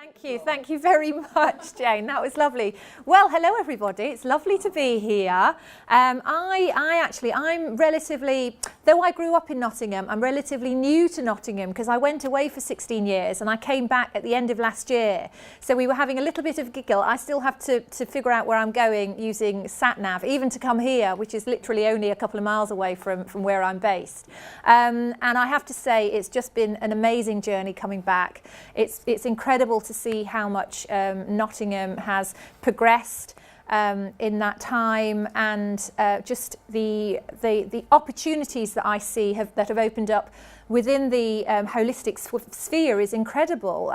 Thank you very much, Jane. That was lovely. Well, hello everybody. It's lovely to be here. I'm relatively, though I grew up in Nottingham, I'm relatively new to Nottingham because I went away for 16 years and I came back at the end of last year. So we were having a little bit of a giggle. I still have to figure out where I'm going using sat-nav, even to come here, which is literally only a couple of miles away from where I'm based. And I have to say, it's just been an amazing journey coming back. It's incredible to see how much Nottingham has progressed in that time, and just the opportunities that I see that have opened up within the holistic sphere is incredible.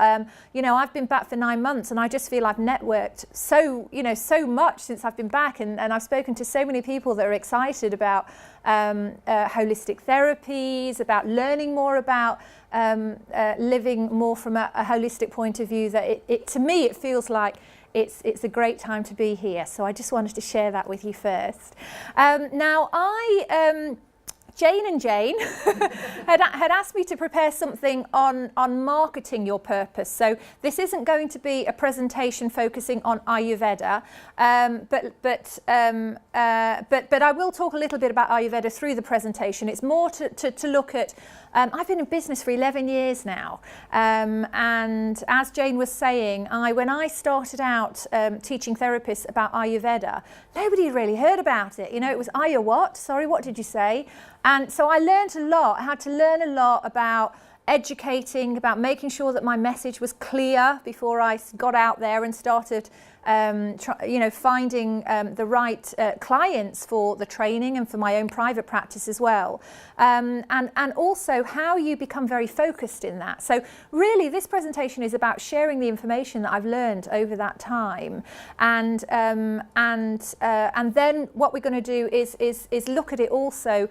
You know, I've been back for 9 months and I just feel I've networked so much since I've been back, and I've spoken to so many people that are excited about holistic therapies, about learning more about living more from a holistic point of view, that to me it feels like it's a great time to be here. So I just wanted to share that with you first. Now Jane and Jane had asked me to prepare something on marketing your purpose. So this isn't going to be a presentation focusing on Ayurveda, but I will talk a little bit about Ayurveda through the presentation. It's more to look at. I've been in business for 11 years now, and as Jane was saying, when I started out teaching therapists about Ayurveda, nobody had really heard about it. You know, it was Ayur what? Sorry, what did you say? And so I learned a lot. I had to learn a lot about educating, about making sure that my message was clear before I got out there and started finding the right clients for the training and for my own private practice as well. And also how you become very focused in that. So really this presentation is about sharing the information that I've learned over that time. And then what we're going to do is look at it also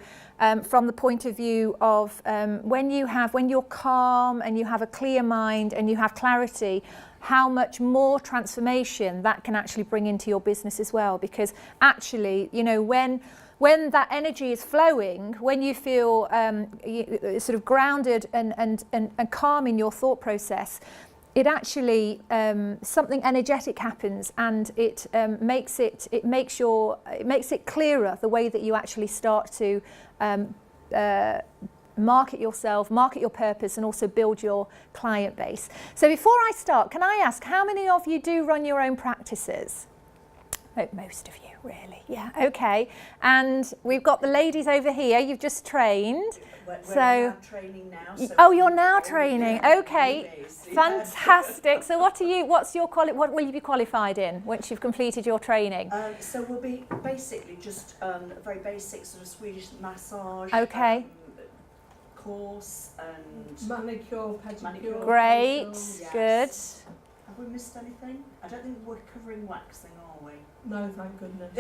from the point of view of when you're calm and you have a clear mind and you have clarity, how much more transformation that can actually bring into your business as well. Because actually, you know, when that energy is flowing, when you feel sort of grounded and calm in your thought process, it actually something energetic happens, and it makes it clearer the way that you actually start to market yourself, market your purpose, and also build your client base. So before I start, can I ask how many of you do run your own practices? Most of you, really. Yeah, okay. And we've got the ladies over here. You've just trained. We're now training now. So you're now training. Okay, fantastic. So what will you be qualified in once you've completed your training? So we'll be basically just a very basic sort of Swedish massage. Okay. Course and manicure, pedicure. Great, yes. Good. Have we missed anything? I don't think we're covering waxing, are we? No, thank goodness.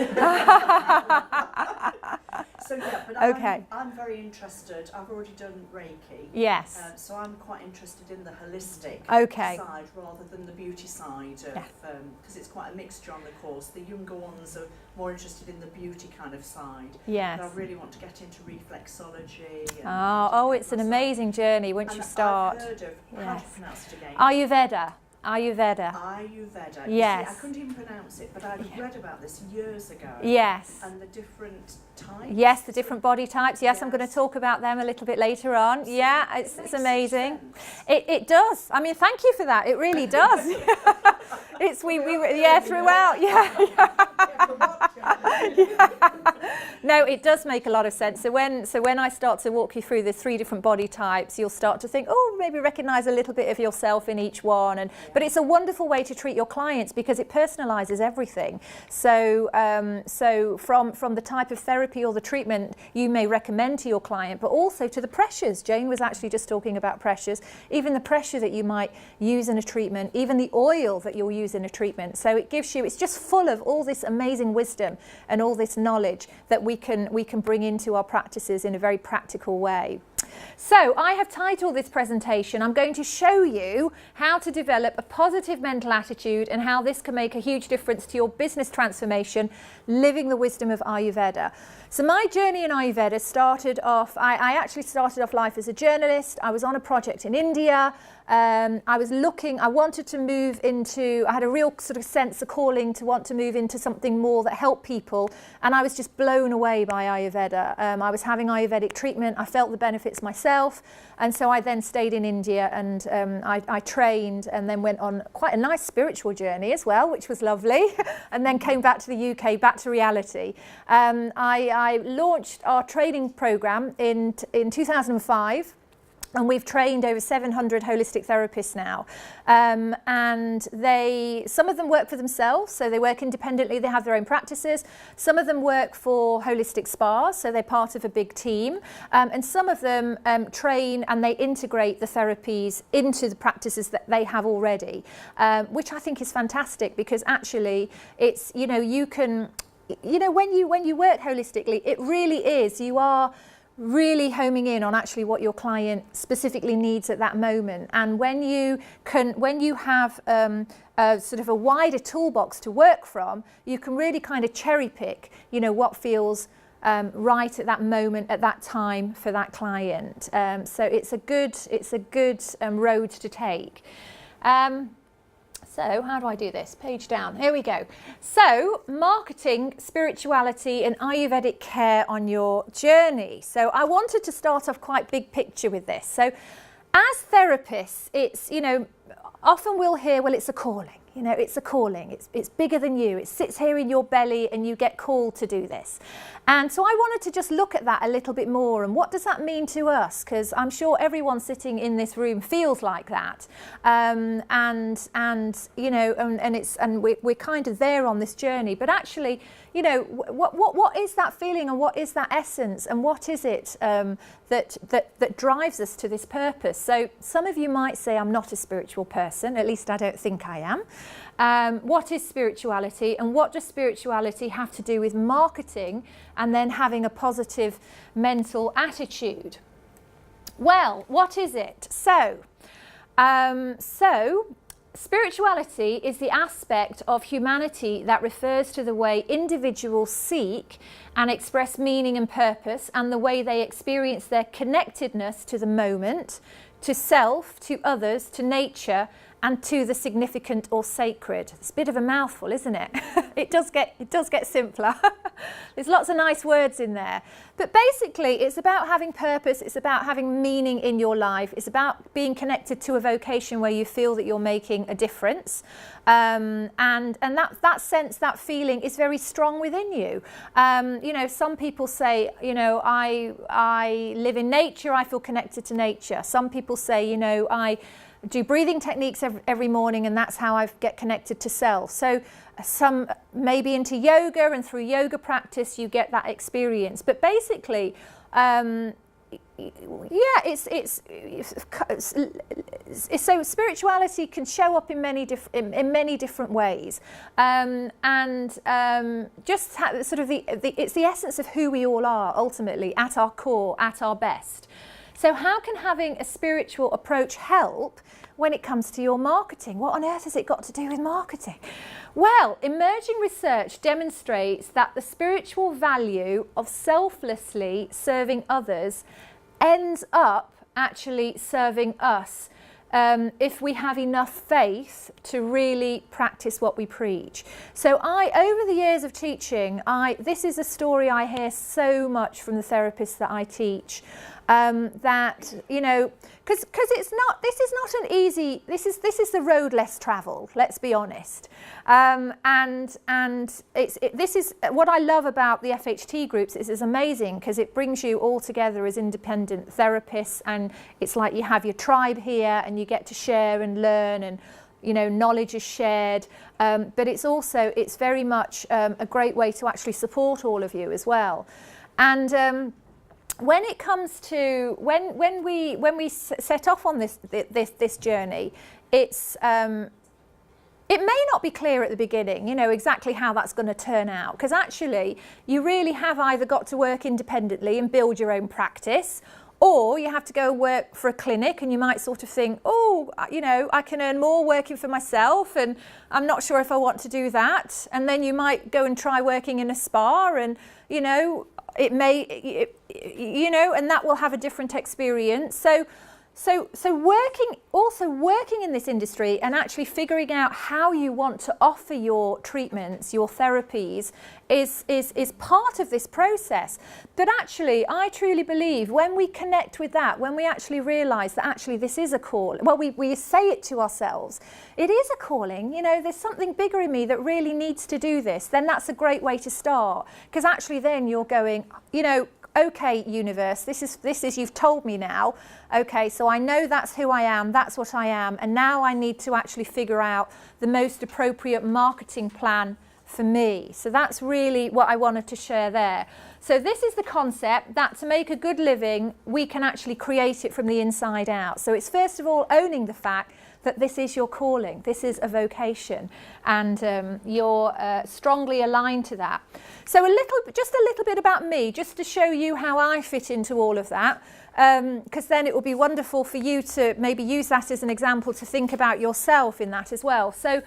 So yeah, but Okay. I'm very interested. I've already done Reiki. Yes. So I'm quite interested in the holistic side rather than the beauty side of, because it's quite a mixture on the course. The younger ones are more interested in the beauty kind of side. Yes. But I really want to get into reflexology. And it's an amazing journey once you start. I've heard of, how do you pronounce it again? Ayurveda. Yes. Yes. See, I couldn't even pronounce it, but I read about this years ago. Yes. And the different types. Yes, the different body types. Yes, I'm going to talk about them a little bit later on. So yeah, it's amazing. It does. I mean, thank you for that. It really does. It's throughout. No, it does make a lot of sense. So when I start to walk you through the 3 different body types, you'll start to think, maybe recognise a little bit of yourself in each one. But it's a wonderful way to treat your clients because it personalises everything. So from the type of therapy or the treatment you may recommend to your client, but also to the pressures. Jane was actually just talking about pressures, even the pressure that you might use in a treatment, even the oil that you'll use in a treatment. So it's just full of all this amazing wisdom and all this knowledge that we can bring into our practices in a very practical way. So I have titled this presentation, I'm going to show you how to develop a positive mental attitude and how this can make a huge difference to your business transformation, living the wisdom of Ayurveda. So my journey in Ayurveda started off, I actually started off life as a journalist. I was on a project in India. I wanted to move into, I had a real sort of sense of calling to want to move into something more that helped people. And I was just blown away by Ayurveda. I was having Ayurvedic treatment. I felt the benefits myself. And so I then stayed in India and I trained and then went on quite a nice spiritual journey as well, which was lovely. And then came back to the UK, back to reality. I launched our training program in 2005. And we've trained over 700 holistic therapists now. And some of them work for themselves, so they work independently, they have their own practices. Some of them work for holistic spas, so they're part of a big team. And some of them train and they integrate the therapies into the practices that they have already, which I think is fantastic because actually it's, when you work holistically, it really is, you are really homing in on actually what your client specifically needs at that moment. And when you have a sort of a wider toolbox to work from, you can really kind of cherry pick, what feels right at that moment, at that time for that client. So it's a good road to take. So how do I do this? Page down. Here we go. So marketing, spirituality and Ayurvedic care on your journey. So I wanted to start off quite big picture with this. So as therapists, it's, often we'll hear, well, it's a calling. It's a calling. It's bigger than you. It sits here in your belly and you get called to do this. And so I wanted to just look at that a little bit more and what does that mean to us? Because I'm sure everyone sitting in this room feels like that. We're kind of there on this journey. But actually, what is that feeling and what is that essence and what is it that drives us to this purpose? So some of you might say, I'm not a spiritual person, at least I don't think I am. What is spirituality and what does spirituality have to do with marketing and then having a positive mental attitude? Well, what is it? So spirituality is the aspect of humanity that refers to the way individuals seek and express meaning and purpose and the way they experience their connectedness to the moment, to self, to others, to nature, and to the significant or sacred. It's a bit of a mouthful, isn't it? It does get simpler. There's lots of nice words in there. But basically, it's about having purpose. It's about having meaning in your life. It's about being connected to a vocation where you feel that you're making a difference. And that sense, that feeling is very strong within you. Some people say, I live in nature, I feel connected to nature. Some people say, I do breathing techniques every morning and that's how I get connected to self. So some maybe into yoga and through yoga practice you get that experience. But basically, so spirituality can show up in many different ways, it's the essence of who we all are ultimately at our core, at our best. So how can having a spiritual approach help when it comes to your marketing? What on earth has it got to do with marketing? Well, emerging research demonstrates that the spiritual value of selflessly serving others ends up actually serving us if we have enough faith to really practice what we preach. So over the years of teaching, this is a story I hear so much from the therapists that I teach. This is the road less travelled, let's be honest. This is what I love about the FHT groups. It's amazing because it brings you all together as independent therapists, and it's like you have your tribe here and you get to share and learn, and knowledge is shared, but it's very much a great way to actually support all of you as well. And when it comes to when we set off on this journey, it may not be clear at the beginning, exactly how that's going to turn out, because actually you really have either got to work independently and build your own practice, Or you have to go work for a clinic and you might sort of think, oh, you know, I can earn more working for myself and I'm not sure if I want to do that. And then you might go and try working in a spa and, you know, it may, you know, and that will have a different experience. So working in this industry and actually figuring out how you want to offer your treatments, your therapies, is part of this process. But actually, I truly believe when we connect with that, when we actually realise that actually this is a call, well, we say it to ourselves, it is a calling, you know, there's something bigger in me that really needs to do this, then that's a great way to start. Because actually then you're going, you know, okay, universe, this is you've told me now. Okay, so I know that's who I am, that's what I am, and now I need to actually figure out the most appropriate marketing plan for me. So that's really what I wanted to share there. So this is the concept that to make a good living, we can actually create it from the inside out. So it's first of all owning the fact that this is your calling, this is a vocation, and you're strongly aligned to that. So just a little bit about me, just to show you how I fit into all of that, because then it will be wonderful for you to maybe use that as an example to think about yourself in that as well. So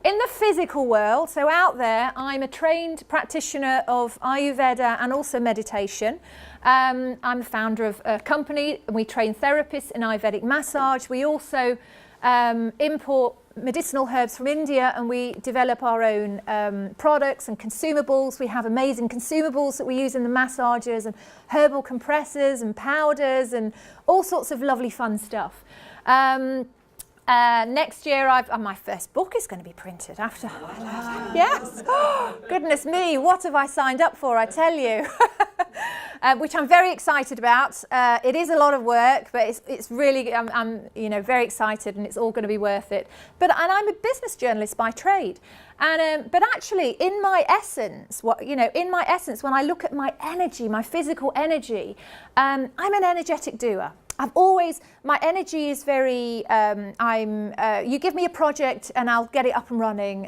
in the physical world, so out there, I'm a trained practitioner of Ayurveda and also meditation. I'm the founder of a company, and we train therapists in Ayurvedic massage. We also import medicinal herbs from India, and we develop our own products and consumables. We have amazing consumables that we use in the massages, and herbal compressors and powders and all sorts of lovely fun stuff. Next year, my first book is going to be printed after. Wow. Yes. Oh, goodness me, what have I signed up for, I tell you. Which I'm very excited about. It is a lot of work, but it's really, I'm you know, very excited, and it's all going to be worth it. And I'm a business journalist by trade. And but actually, in my essence, when I look at my energy, my physical energy, I'm an energetic doer. My energy is very, you give me a project and I'll get it up and running,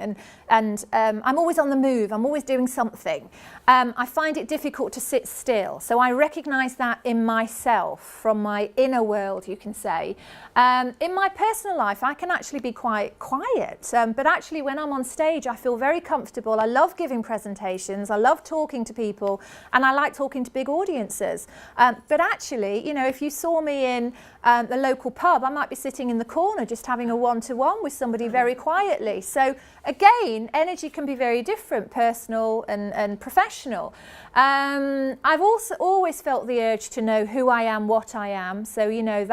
and I'm always on the move, I'm always doing something. I find it difficult to sit still, so I recognise that in myself, from my inner world, you can say. In my personal life, I can actually be quite quiet, but actually when I'm on stage, I feel very comfortable. I love giving presentations, I love talking to people, and I like talking to big audiences. But actually, you know, if you saw me in the local pub, I might be sitting in the corner just having a one-to-one with somebody very quietly. So again, energy can be very different, personal and professional. I've also always felt the urge to know who I am, what I am. So, you know,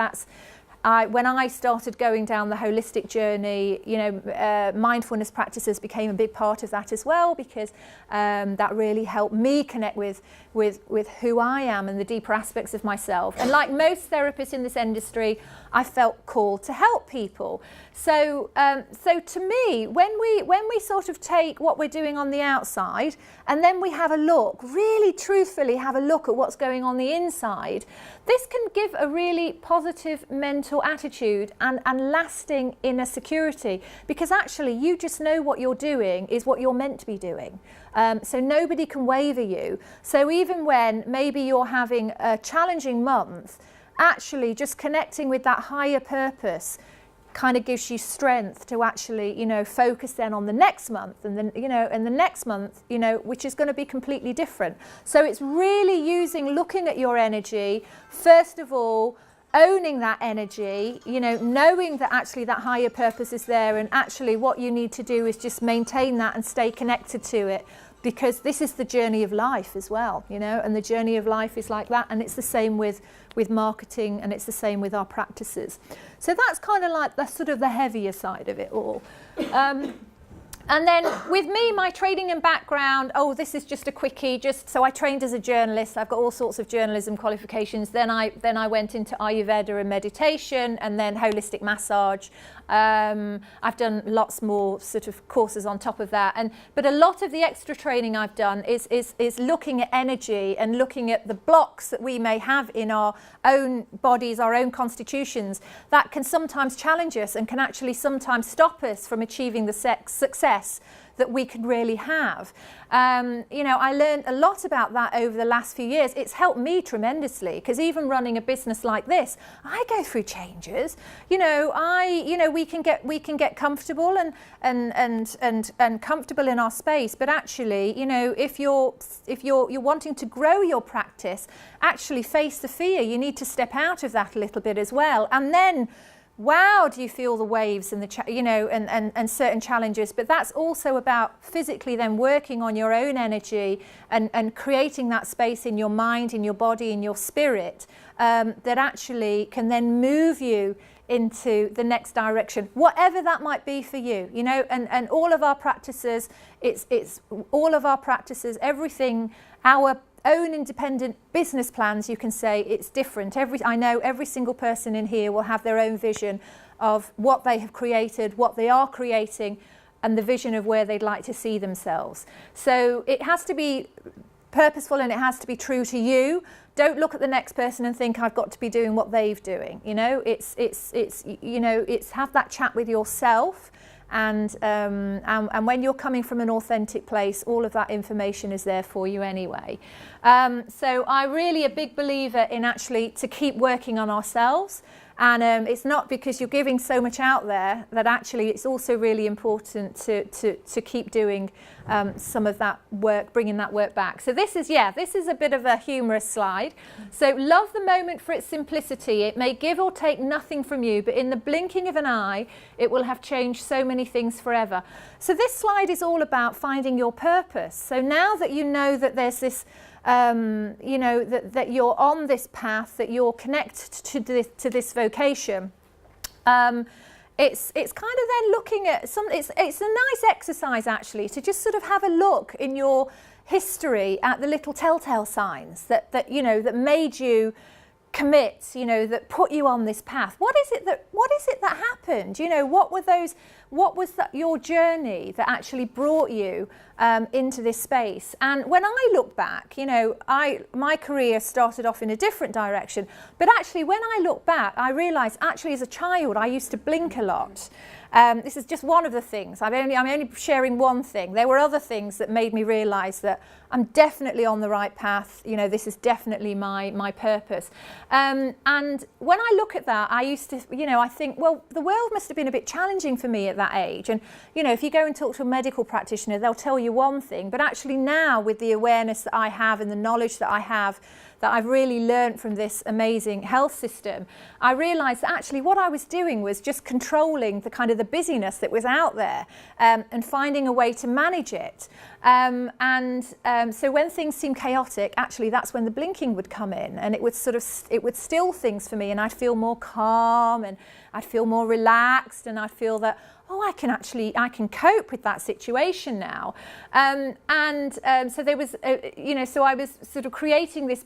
when I started going down the holistic journey, you know, mindfulness practices became a big part of that as well, because that really helped me connect with who I am and the deeper aspects of myself. And like most therapists in this industry, I felt called to help people. So to me, when we sort of take what we're doing on the outside and then we have a look, really truthfully have a look at what's going on the inside, this can give a really positive mental attitude and lasting inner security, because actually you just know what you're doing is what you're meant to be doing. So nobody can waver you. So even when maybe you're having a challenging month, actually just connecting with that higher purpose kind of gives you strength to actually, you know, focus then on the next month, and then, you know, and the next month, you know, which is going to be completely different. So it's really looking at your energy, first of all, owning that energy, you know, knowing that actually that higher purpose is there, and actually what you need to do is just maintain that and stay connected to it, because this is the journey of life as well, you know, and the journey of life is like that, and it's the same with marketing, and it's the same with our practices. So that's kind of like the sort of the heavier side of it all. And then with me, my training and background, this is just a quickie, so I trained as a journalist. I've got all sorts of journalism qualifications. Then I went into Ayurveda and meditation, and then holistic massage. I've done lots more sort of courses on top of that. But a lot of the extra training I've done is looking at energy and looking at the blocks that we may have in our own bodies, our own constitutions, that can sometimes challenge us and can actually sometimes stop us from achieving the success success that we can really have. You know, I learned a lot about that over the last few years. It's helped me tremendously, because even running a business like this, I go through changes. You know, we can get comfortable and comfortable in our space, but actually, you know, if you're wanting to grow your practice, actually face the fear. You need to step out of that a little bit as well, and then, wow, do you feel the waves and and certain challenges. But that's also about physically then working on your own energy and creating that space in your mind, in your body, in your spirit, that actually can then move you into the next direction, whatever that might be for you, you know. And all of our practices, it's all of our practices, everything, our own independent business plans, you can say, it's different. I know every single person in here will have their own vision of what they have created, what they are creating, and the vision of where they'd like to see themselves. So it has to be purposeful and it has to be true to you. Don't look at the next person and think, I've got to be doing what they've doing. You know, it's you know, it's have that chat with yourself. And when you're coming from an authentic place, all of that information is there for you anyway. So I'm really a big believer in actually to keep working on ourselves. And it's not because you're giving so much out there that actually it's also really important to keep doing some of that work, bringing that work back. So this is a bit of a humorous slide. So love the moment for its simplicity. It may give or take nothing from you, but in the blinking of an eye, it will have changed so many things forever. So this slide is all about finding your purpose. So now that you know that there's this you know, that you're on this path, that you're connected to this vocation, it's kind of then looking at it's a nice exercise actually to just sort of have a look in your history at the little telltale signs that you know, that made you commit, you know, that put you on this path. What is it that happened? You know, what was that your journey that actually brought you into this space? And when I look back, you know, my career started off in a different direction, but actually when I look back, I realised actually as a child I used to blink a lot. This is just one of the things. I'm only sharing one thing. There were other things that made me realise that I'm definitely on the right path. You know, this is definitely my purpose. And when I look at that, I used to, you know, I think, well, the world must have been a bit challenging for me at that age. And, you know, if you go and talk to a medical practitioner, they'll tell you one thing. But actually now, with the awareness that I have and the knowledge that I have, that I've really learned from this amazing health system, I realised that actually what I was doing was just controlling the kind of the busyness that was out there, and finding a way to manage it. So when things seemed chaotic, actually that's when the blinking would come in, and it would still things for me, and I'd feel more calm, and I'd feel more relaxed, and I'd feel that, oh, I can cope with that situation now. So there was, you know, so I was sort of creating this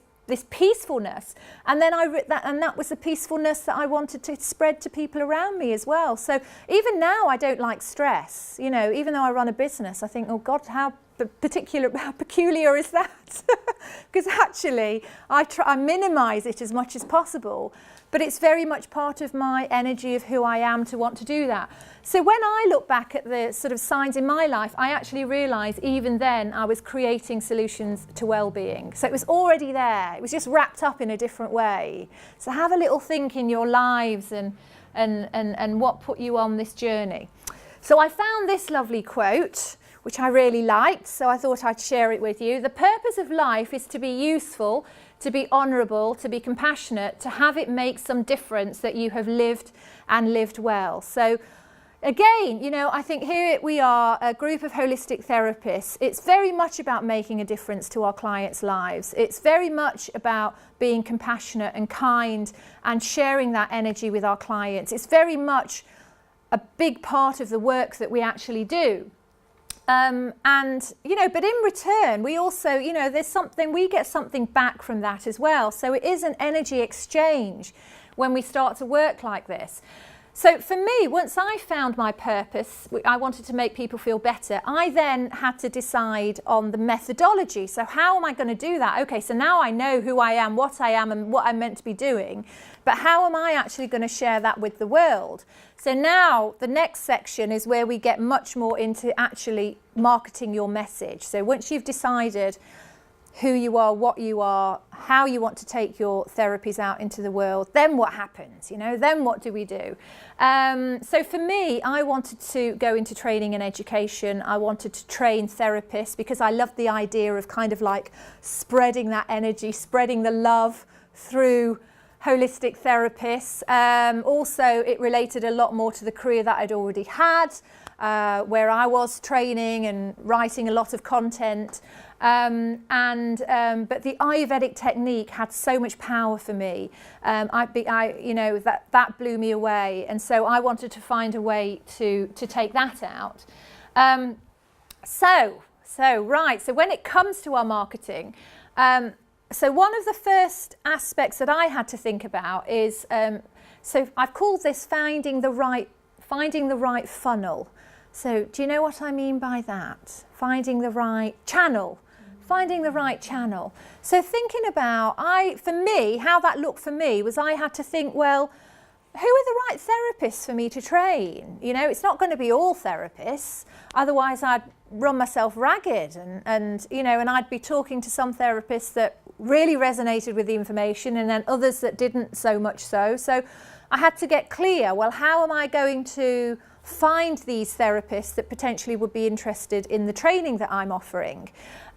peacefulness, and then that was the peacefulness that I wanted to spread to people around me as well. So even now I don't like stress, you know, even though I run a business, I think, oh God, how peculiar is that? Because actually I minimize it as much as possible, but it's very much part of my energy of who I am to want to do that. So when I look back at the sort of signs in my life, I actually realise even then I was creating solutions to well-being. So it was already there. It was just wrapped up in a different way. So have a little think in your lives and what put you on this journey. So I found this lovely quote, which I really liked, so I thought I'd share it with you. The purpose of life is to be useful, to be honourable, to be compassionate, to have it make some difference that you have lived and lived well. So again, you know, I think here we are, a group of holistic therapists. It's very much about making a difference to our clients' lives. It's very much about being compassionate and kind and sharing that energy with our clients. It's very much a big part of the work that we actually do. And, you know, but in return, we also, you know, we get something back from that as well. So it is an energy exchange when we start to work like this. So for me, once I found my purpose, I wanted to make people feel better. I then had to decide on the methodology. So how am I going to do that? Okay, so now I know who I am, and what I'm meant to be doing. But how am I actually going to share that with the world? So now the next section is where we get much more into actually marketing your message. So once you've decided who you are, what you are, how you want to take your therapies out into the world, then what happens? You know, then what do we do? So for me, I wanted to go into training and education. I wanted to train therapists because I loved the idea of kind of like spreading that energy, spreading the love through holistic therapists. Also, it related a lot more to the career that I'd already had, where I was training and writing a lot of content. But the Ayurvedic technique had so much power for me. That blew me away, and so I wanted to find a way to take that out. So when it comes to our marketing, so one of the first aspects that I had to think about is, so I've called this finding the right funnel. So do you know what I mean by that? Finding the right channel. Finding the right channel. So thinking about, for me, how that looked for me was I had to think, well, who are the right therapists for me to train? You know, it's not going to be all therapists, otherwise I'd run myself ragged and I'd be talking to some therapists that really resonated with the information and then others that didn't so much so. So I had to get clear, well, how am I going to find these therapists that potentially would be interested in the training that I'm offering?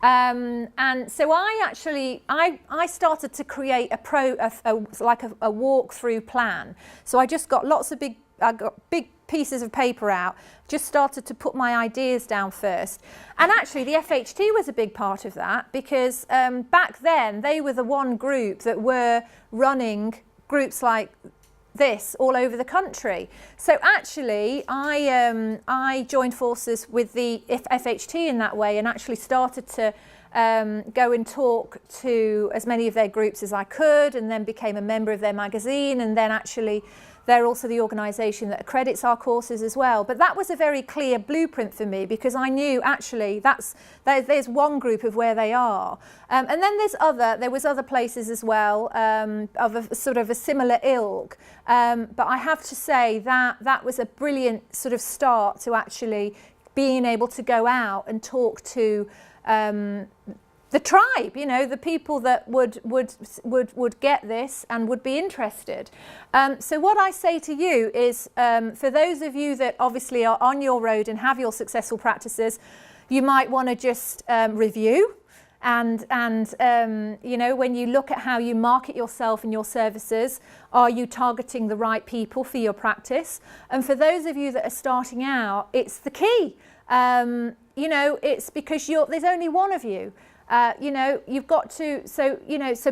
And so I started to create a walkthrough plan. So I just got big pieces of paper out, just started to put my ideas down first. And actually the FHT was a big part of that because back then they were the one group that were running groups like this all over the country. So actually I joined forces with the FHT in that way and actually started to go and talk to as many of their groups as I could, and then became a member of their magazine, and then actually they're also the organisation that accredits our courses as well. But that was a very clear blueprint for me because I knew actually there's one group of where they are. And then there was other places as well of a sort of a similar ilk. But I have to say that was a brilliant sort of start to actually being able to go out and talk to the tribe, you know, the people that would get this and would be interested. So what I say to you is, for those of you that obviously are on your road and have your successful practices, you might want to just review and you know, when you look at how you market yourself and your services, are you targeting the right people for your practice? And for those of you that are starting out, it's the key. You know, it's because there's only one of you. You know, you've got to, so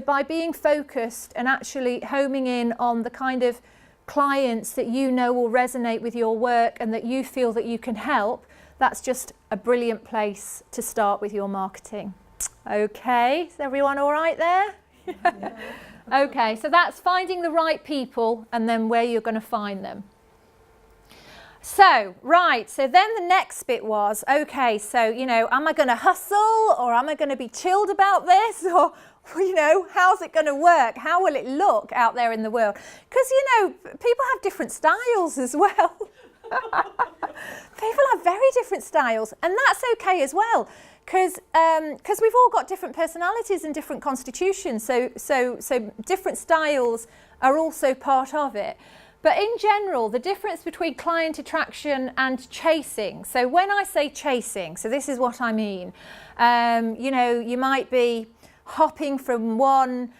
by being focused and actually homing in on the kind of clients that you know will resonate with your work and that you feel that you can help, that's just a brilliant place to start with your marketing. Okay, is everyone all right there? Yeah. Okay, so that's finding the right people and then where you're going to find them. So, right, so then the next bit was, okay, so, you know, am I going to hustle or am I going to be chilled about this? Or, you know, how's it going to work? How will it look out there in the world? Because, you know, people have different styles as well. People have very different styles, and that's okay as well. Because we've all got different personalities and different constitutions, so different styles are also part of it. But in general, the difference between client attraction and chasing. So when I say chasing, so this is what I mean. You know, you might be hopping from one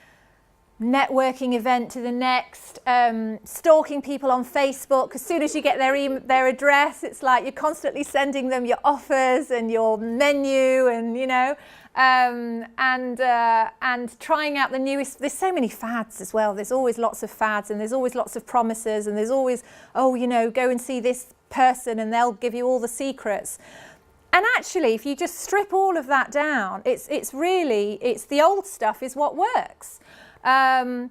networking event to the next, stalking people on Facebook. As soon as you get their address, it's like you're constantly sending them your offers and your menu, and you know, and trying out the newest. There's so many fads as well. There's always lots of fads, and there's always lots of promises, and there's always, oh, you know, go and see this person and they'll give you all the secrets. And actually, if you just strip all of that down, it's the old stuff is what works. And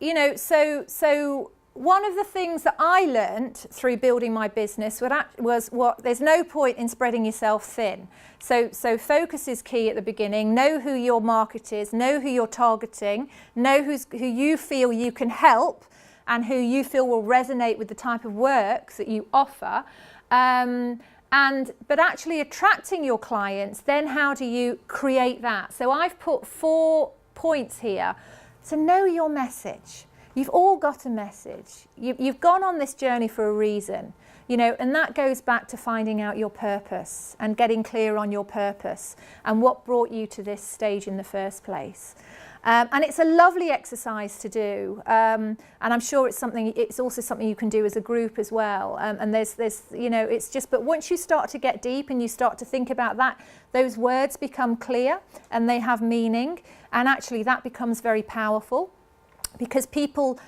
you know, so one of the things that I learnt through building my business was there's no point in spreading yourself thin. So focus is key at the beginning. Know who your market is, know who you're targeting, know who you feel you can help and who you feel will resonate with the type of work that you offer. But actually attracting your clients, then how do you create that? So I've put 4 points here. So know your message. You've all got a message. You've gone on this journey for a reason, you know, and that goes back to finding out your purpose and getting clear on your purpose and what brought you to this stage in the first place. And it's a lovely exercise to do, and I'm sure it's also something you can do as a group as well. And there's you know, it's just, but once you start to get deep and you start to think about that, those words become clear and they have meaning, and actually that becomes very powerful. Because people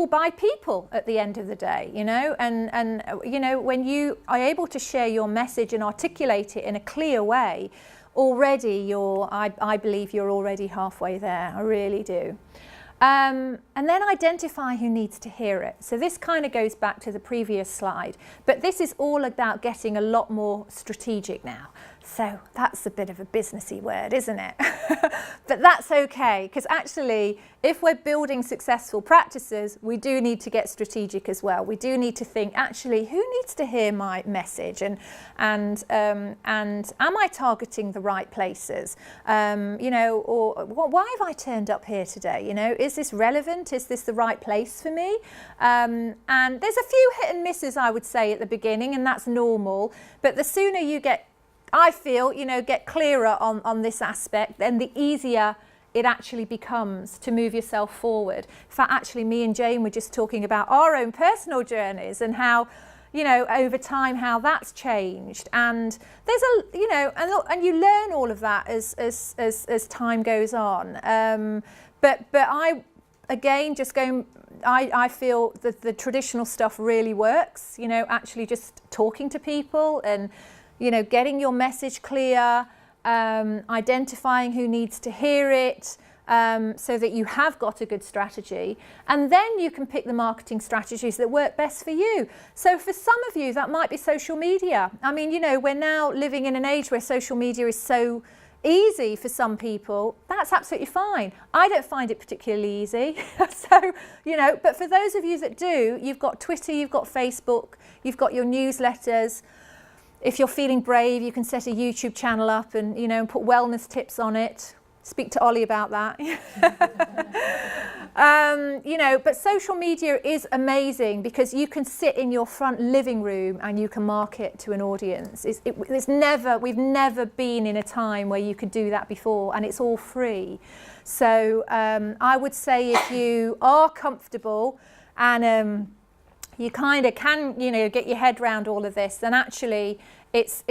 buy people at the end of the day, you know, and you know, when you are able to share your message and articulate it in a clear way, already I believe you're already halfway there. I really do. And then identify who needs to hear it. So this kind of goes back to the previous slide, but this is all about getting a lot more strategic now. So that's a bit of a businessy word, isn't it? But that's okay, because actually, if we're building successful practices, we do need to get strategic as well. We do need to think, actually, who needs to hear my message, and am I targeting the right places? You know, or why have I turned up here today? You know, is this relevant? Is this the right place for me? And there's a few hit and misses, I would say, at the beginning, and that's normal. But the sooner you get, I feel, you know, get clearer on this aspect, then the easier it actually becomes to move yourself forward. In fact, actually, me and Jane were just talking about our own personal journeys and how, you know, over time, how that's changed. And there's a, you know, and you learn all of that as time goes on. But I, again, just going, I feel that the traditional stuff really works, you know, actually just talking to people and, you know, getting your message clear, identifying who needs to hear it, so that you have got a good strategy. And then you can pick the marketing strategies that work best for you. So for some of you, that might be social media. I mean, you know, we're now living in an age where social media is so easy for some people. That's absolutely fine. I don't find it particularly easy. So, you know, but for those of you that do, you've got Twitter, you've got Facebook, you've got your newsletters. If you're feeling brave, you can set a YouTube channel up and, you know, put wellness tips on it. Speak to Ollie about that. You know, but social media is amazing because you can sit in your front living room and you can market to an audience. We've never been in a time where you could do that before, and it's all free. So I would say if you are comfortable and you kind of can, you know, get your head around all of this, then actually it's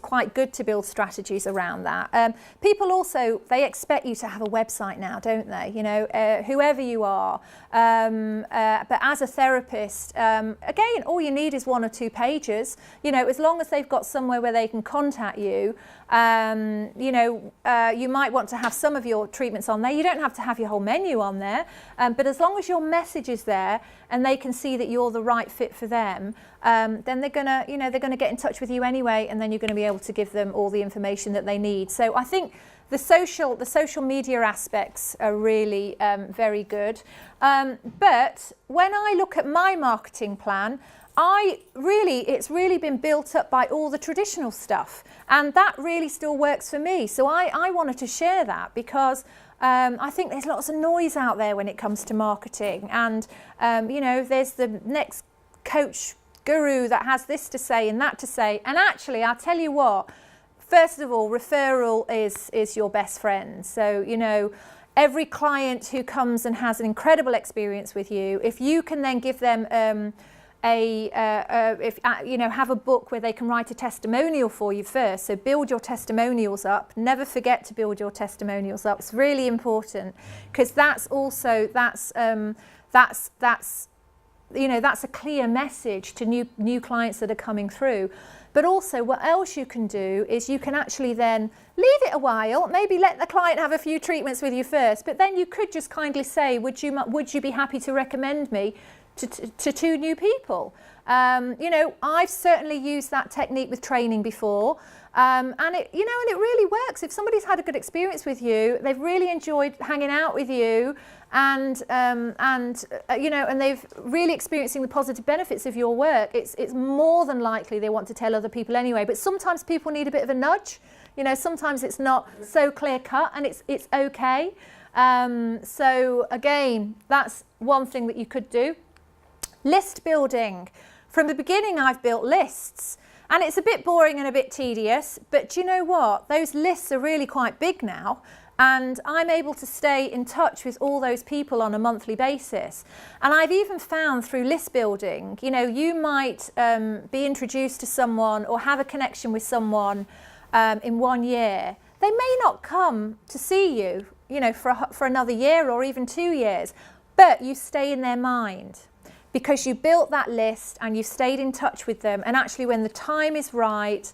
quite good to build strategies around that. People also, they expect you to have a website now, don't they? You know, whoever you are. But as a therapist, again, all you need is 1 or 2 pages. You know, as long as they've got somewhere where they can contact you. You know, you might want to have some of your treatments on there. You don't have to have your whole menu on there, but as long as your message is there and they can see that you're the right fit for them, then they're gonna, you know, they're gonna get in touch with you anyway, and then you're going to be able to give them all the information that they need. So I think the social media aspects are really very good. But when I look at my marketing plan, it's really been built up by all the traditional stuff, and that really still works for me. So I wanted to share that because I think there's lots of noise out there when it comes to marketing, and you know, there's the next coach guru that has this to say and that to say, and actually I'll tell you what, first of all, referral is your best friend. So, you know, every client who comes and has an incredible experience with you, if you can then give them you know, have a book where they can write a testimonial for you first. So build your testimonials up. Never forget to build your testimonials up. It's really important because that's that's a clear message to new clients that are coming through. But also what else you can do is you can actually then leave it a while, maybe let the client have a few treatments with you first, but then you could just kindly say, would you be happy to recommend me to 2 new people? I've certainly used that technique with training before, and it really works. If somebody's had a good experience with you, they've really enjoyed hanging out with you, and they've really experiencing the positive benefits of your work, it's more than likely they want to tell other people anyway. But sometimes people need a bit of a nudge. Sometimes it's not so clear cut, and it's okay. So again, that's one thing that you could do. List building. From the beginning, I've built lists, and it's a bit boring and a bit tedious, but do you know what? Those lists are really quite big now, and I'm able to stay in touch with all those people on a monthly basis. And I've even found through list building, you might be introduced to someone or have a connection with someone in 1 year. They may not come to see you, for another year or even 2 years, but you stay in their mind, because you built that list and you've stayed in touch with them, and actually when the time is right,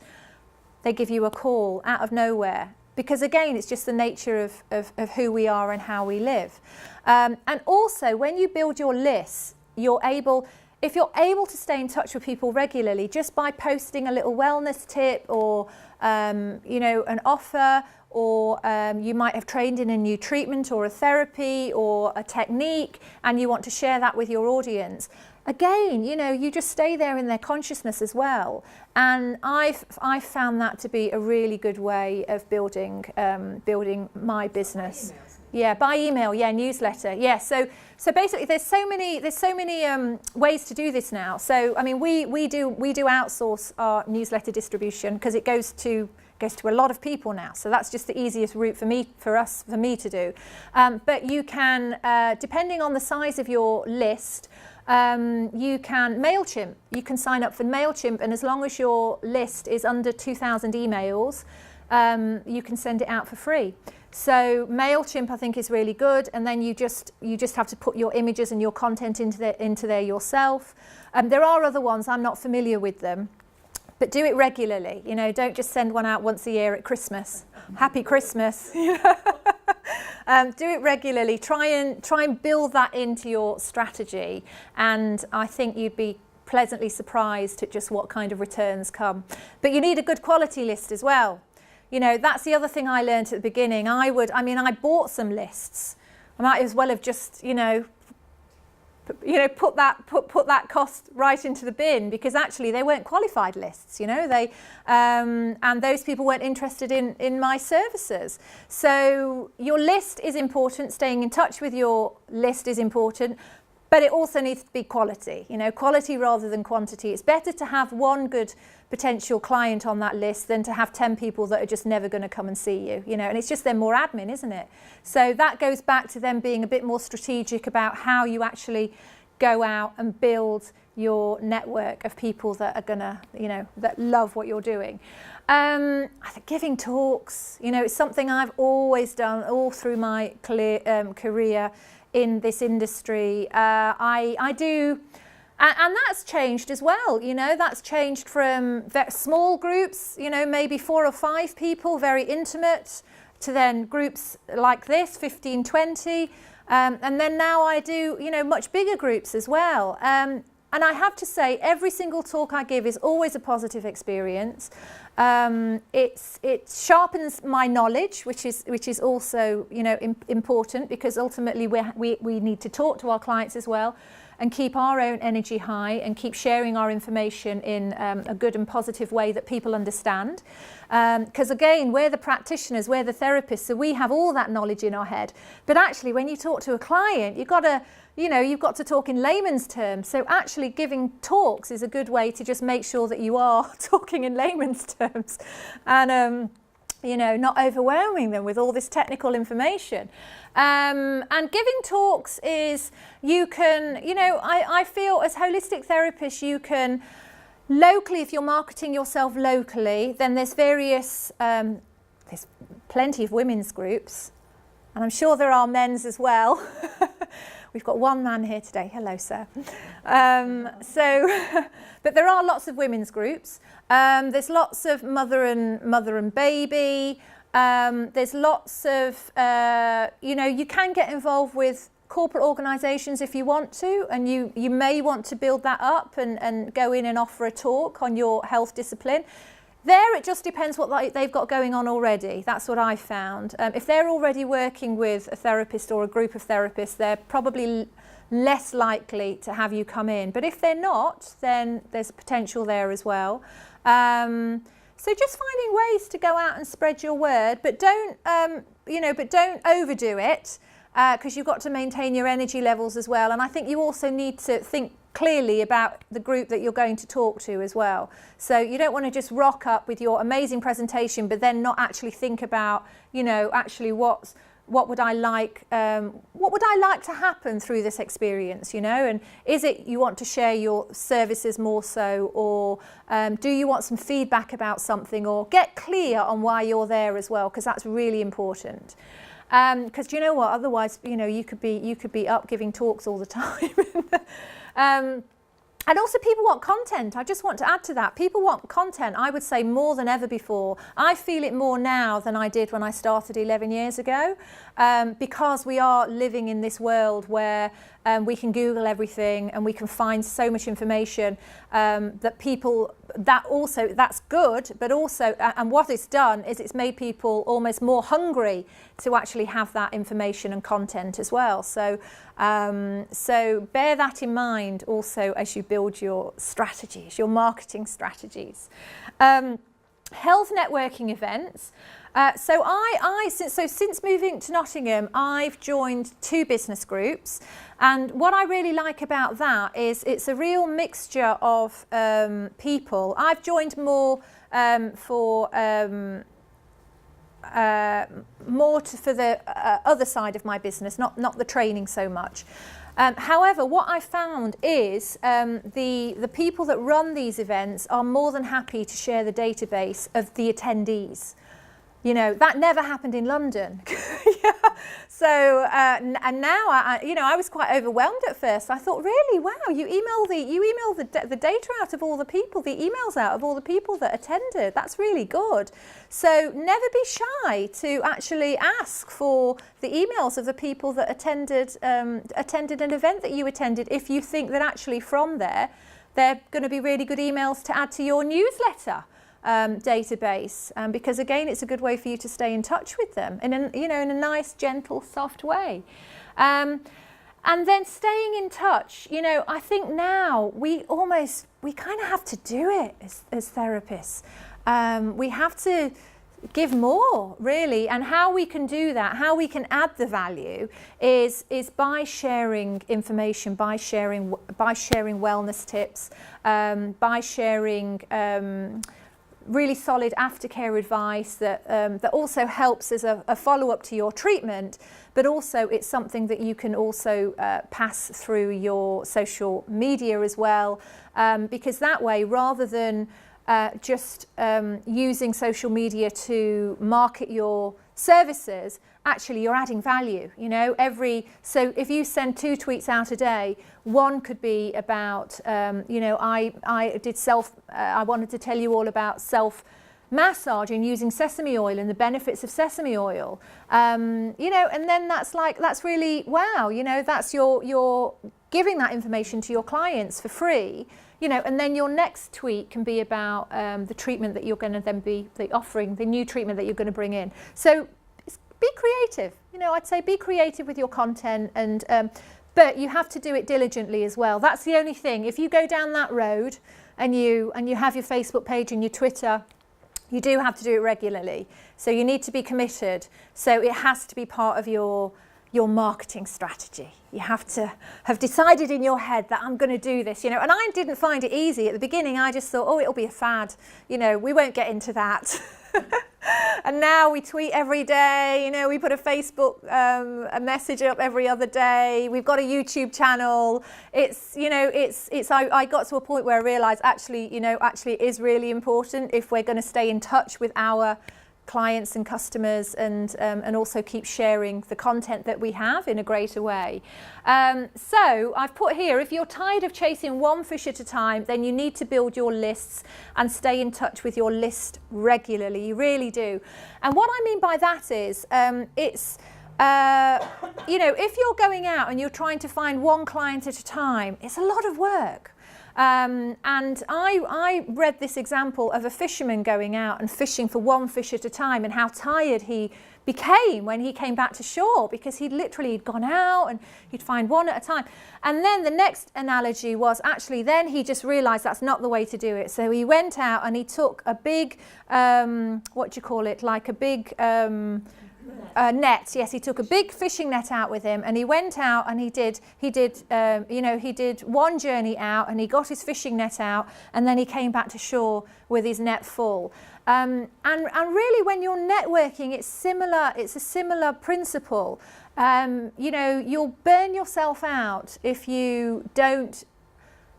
they give you a call out of nowhere. Because again, it's just the nature of who we are and how we live. And also, when you build your lists, if you're able to stay in touch with people regularly, just by posting a little wellness tip or an offer, or you might have trained in a new treatment or a therapy or a technique, and you want to share that with your audience. Again, you just stay there in their consciousness as well. And I've found that to be a really good way of building my business. Yeah, by email, newsletter. Yeah, so basically there's so many ways to do this now. So I mean, we do outsource our newsletter distribution because it goes to a lot of people now. So that's just the easiest route for me to do. But you can, depending on the size of your list, you can MailChimp. You can sign up for MailChimp, and as long as your list is under 2,000 emails, you can send it out for free. So MailChimp, I think, is really good, and then you just have to put your images and your content into there yourself. There are other ones, I'm not familiar with them, but do it regularly. Don't just send one out once a year at Christmas. Happy Christmas. Do it regularly. Try and build that into your strategy, and I think you'd be pleasantly surprised at just what kind of returns come. But you need a good quality list as well. That's the other thing I learned at the beginning. I bought some lists. I might as well have just, put that cost right into the bin, because actually they weren't qualified lists. And those people weren't interested in my services. So your list is important. Staying in touch with your list is important. But it also needs to be quality, quality rather than quantity. It's better to have one good potential client on that list than to have 10 people that are just never going to come and see you, and it's just then more admin, isn't it? So that goes back to them being a bit more strategic about how you actually go out and build your network of people that are going to, that love what you're doing. I think giving talks, it's something I've always done all through my career in this industry. I do, and that's changed as well. That's changed from small groups, maybe 4 or 5 people, very intimate, to then groups like this, 15, 20, and then now I do, much bigger groups as well. And I have to say, every single talk I give is always a positive experience. It sharpens my knowledge, which is also important, because ultimately we need to talk to our clients as well, and keep our own energy high, and keep sharing our information in a good and positive way that people understand. Because again, we're the practitioners, we're the therapists, so we have all that knowledge in our head. But actually, when you talk to a client, you've got to talk in layman's terms. So actually giving talks is a good way to just make sure that you are talking in layman's terms, and not overwhelming them with all this technical information. And giving talks is, you can, I feel as holistic therapists, you can locally, if you're marketing yourself locally, then there's there's plenty of women's groups, and I'm sure there are men's as well, We've got one man here today. Hello, sir. But there are lots of women's groups. There's lots of mother and baby. There's lots of, you can get involved with corporate organisations if you want to, and you may want to build that up and go in and offer a talk on your health discipline. There, it just depends what they've got going on already. That's what I found. If they're already working with a therapist or a group of therapists, they're probably less likely to have you come in. But if they're not, then there's potential there as well. So just finding ways to go out and spread your word, but don't overdo it, because you've got to maintain your energy levels as well. And I think you also need to think clearly about the group that you're going to talk to as well. So you don't want to just rock up with your amazing presentation, but then not actually think about, actually what would I like to happen through this experience, and is it you want to share your services more so, or do you want some feedback about something, or get clear on why you're there as well, because that's really important. Because you know what, otherwise, you could be up giving talks all the time. And also people want content. I just want to add to that. People want content, I would say, more than ever before. I feel it more now than I did when I started 11 years ago, because we are living in this world where we can Google everything and we can find so much information that's good, but also, and what it's done is it's made people almost more hungry to actually have that information and content as well. So bear that in mind also as you build your strategies, your marketing strategies. Health networking events. Since moving to Nottingham, I've joined 2 business groups, and what I really like about that is it's a real mixture of people. I've joined more for the other side of my business, not the training so much. However, what I found is the people that run these events are more than happy to share the database of the attendees. That never happened in London. Yeah. So, and now, I was quite overwhelmed at first. I thought, really, wow, you email the data out of all the people, the emails out of all the people that attended. That's really good. So never be shy to actually ask for the emails of the people that attended an event that you attended, if you think that actually from there, they're going to be really good emails to add to your newsletter database, because again, it's a good way for you to stay in touch with them in a nice, gentle, soft way. And then staying in touch, I think now we kind of have to do it as therapists. We have to give more, really, and how we can do that, how we can add the value is by sharing information, by sharing wellness tips, by sharing really solid aftercare advice that also helps as a follow-up to your treatment, but also it's something that you can also pass through your social media as well, because that way, rather than just using social media to market your services, actually you're adding value. So if you send 2 tweets out a day, one could be about I wanted to tell you all about self-massage and using sesame oil and the benefits of sesame oil, and then that's really, wow, that's you're giving that information to your clients for free, and then your next tweet can be about the treatment that you're going to then be offering, the new treatment that you're going to bring in. So be creative. I'd say be creative with your content, and but you have to do it diligently as well. That's the only thing. If you go down that road and you have your Facebook page and your Twitter, you do have to do it regularly. So you need to be committed. So it has to be part of your marketing strategy. You have to have decided in your head that I'm going to do this, and I didn't find it easy at the beginning. I just thought, it'll be a fad, we won't get into that. And now we tweet every day, we put a Facebook a message up every other day. We've got a YouTube channel. I got to a point where I realized actually it is really important if we're going to stay in touch with our clients and customers, and also keep sharing the content that we have in a greater way. So I've put here, if you're tired of chasing one fish at a time, then you need to build your lists and stay in touch with your list regularly. You really do. And what I mean by that is it's you know, if you're going out and you're trying to find one client at a time, it's a lot of work. And I read this example of a fisherman going out and fishing for one fish at a time, and how tired he became when he came back to shore, because he'd gone out and he'd find one at a time. And then the next analogy was actually then he just realised that's not the way to do it. So he went out and he took a big, what do you call it, like a big net. Yes, he took a big fishing net out with him, and he went out and he did one journey out, and he got his fishing net out, and then he came back to shore with his net full. And really, when you're networking, it's a similar principle. You know, you'll burn yourself out if you don't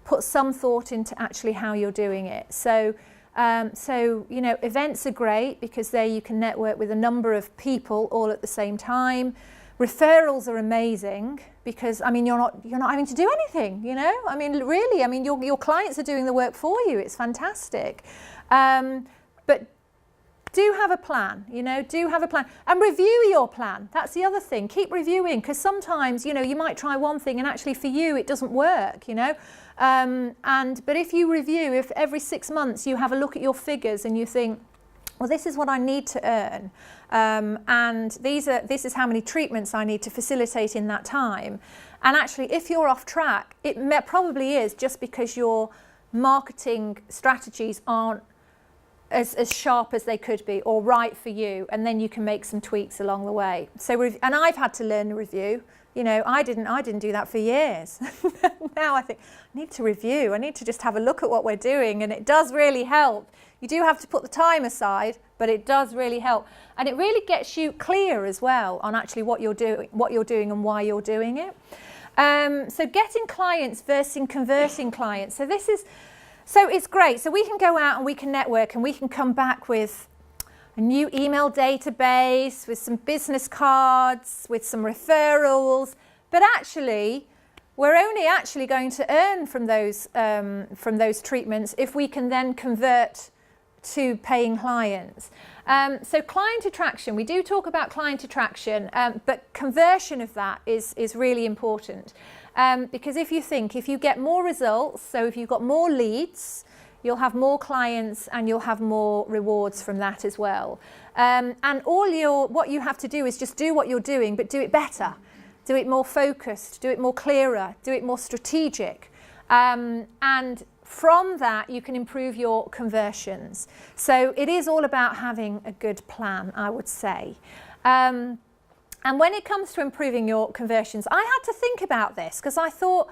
put some thought into actually how you're doing it. So you know, events are great because there you can network with a number of people all at the same time. Referrals are amazing because, I mean, you're not having to do anything, you know. I mean, really, I mean, your clients are doing the work for you. It's fantastic. But do have a plan, you know, do have a plan, and review your plan. That's the other thing. Keep reviewing, because sometimes, you know, you might try one thing and actually for you it doesn't work, you know. But if you review, if every 6 months you have a look at your figures and you think, well, this is what I need to earn, and this is how many treatments I need to facilitate in that time. And actually, if you're off track, it probably is just because your marketing strategies aren't as sharp as they could be or right for you, and then you can make some tweaks along the way. So, and I've had to learn to review. You know, I didn't do that for years. Now I think I need to review. I need to just have a look at what we're doing, and it does really help. You do have to put the time aside, but it does really help, and it really gets you clear as well on actually what you're doing and why you're doing it. So getting clients versus converting clients. So it's great. So we can go out and we can network, and we can come back with a new email database, with some business cards, with some referrals. But actually, we're only actually going to earn from those treatments if we can then convert to paying clients. So client attraction, we do talk about client attraction, but conversion of that is really important. Because if you get more results, so if you've got more leads, you'll have more clients and you'll have more rewards from that as well. And what you have to do is just do what you're doing, but do it better. Do it more focused, do it more clearer, do it more strategic. And from that, you can improve your conversions. So it is all about having a good plan, I would say. And when it comes to improving your conversions, I had to think about this because I thought,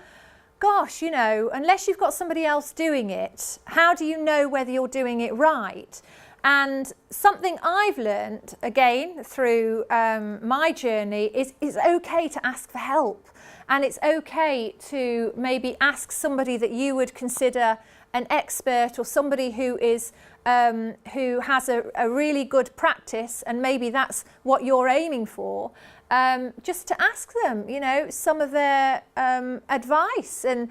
gosh, you know, unless you've got somebody else doing it, how do you know whether you're doing it right? And something I've learned, again, through my journey is it's okay to ask for help. And it's okay to maybe ask somebody that you would consider an expert, or somebody who has a really good practice, and maybe that's what you're aiming for. Just to ask them, you know, some of their advice and,